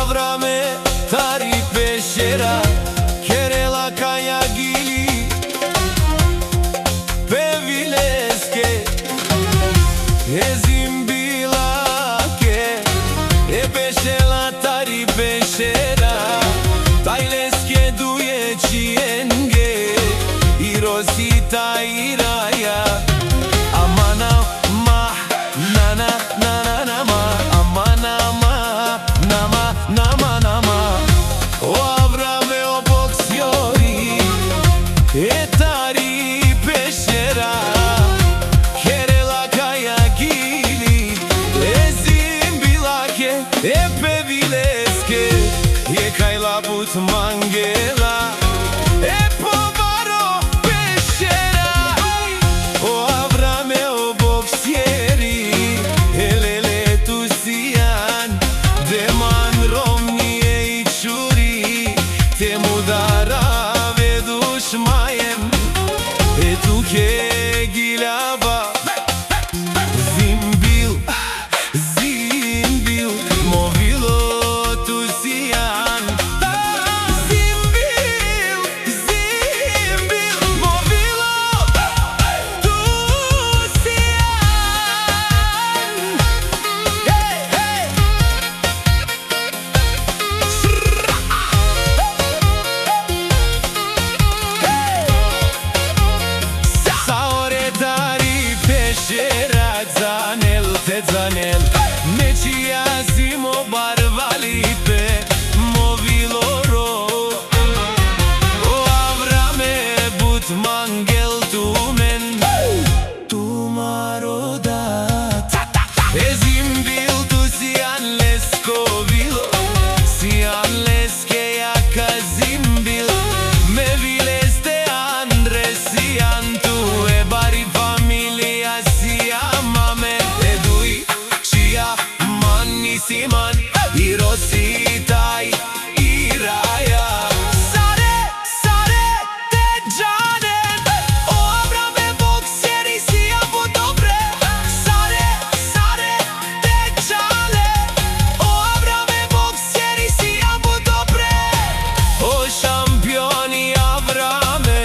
Avrame tari peshera Kerela kaya gili Pevileske Ezimbilake Peshela tari peshera Tajleske duje čienge Irosita iraya Amana ma nana nana nama Amana ma nama nama nama O Avrame o boksiori Tari peshera Kerela kaya gili Ezimbilake Pevileske Kajla but mangela Povaro peshera O Avrame o boksieri Elele tu sian Deman romnije i čuri Te mudara veduš majem Tu ke giljaba Zimbil, zimbil Movilo tu sian Zimbil, zimbil Movilo tu sian Hey, hey Saore tari peshera Zanel te zanel Nečija zimo barvalipe Movilo ro O Avrame but mangel tumen Tumarodat Ezimbil tu sian leskovilo Sian leske jaka zimbil Me vileste Andre sian tu bari familia sian mame Edui čija mani siman Irositaj iraya Sare, sare te džanen O Avrame bokseri sian bu dobre Sare, sare te džanen O Avrame bokseri sian bu dobre O šampioni Avrame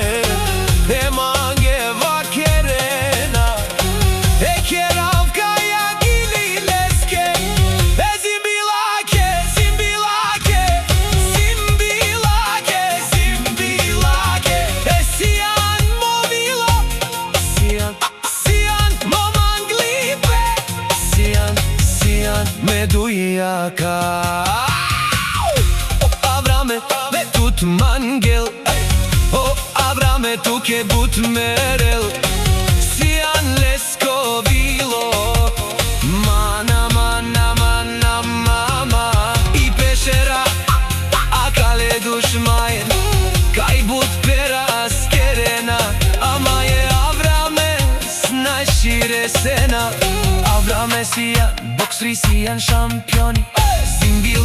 mange vakerena Keravka ja gili leske Zimbilake, zimbilake Zimbilake, zimbilake Sian movilo Sian, sian momanglipe Sian, sian medujaka O Avrame me tut mangel O Avrame tu ke but merel Sian leskovilo Mana, mana, mana, mama I peshera Akale dušmajen Kaj but pera skerena Ama je Avrame Snašire sena Avrame sian Boksri sian šampioni Zimbil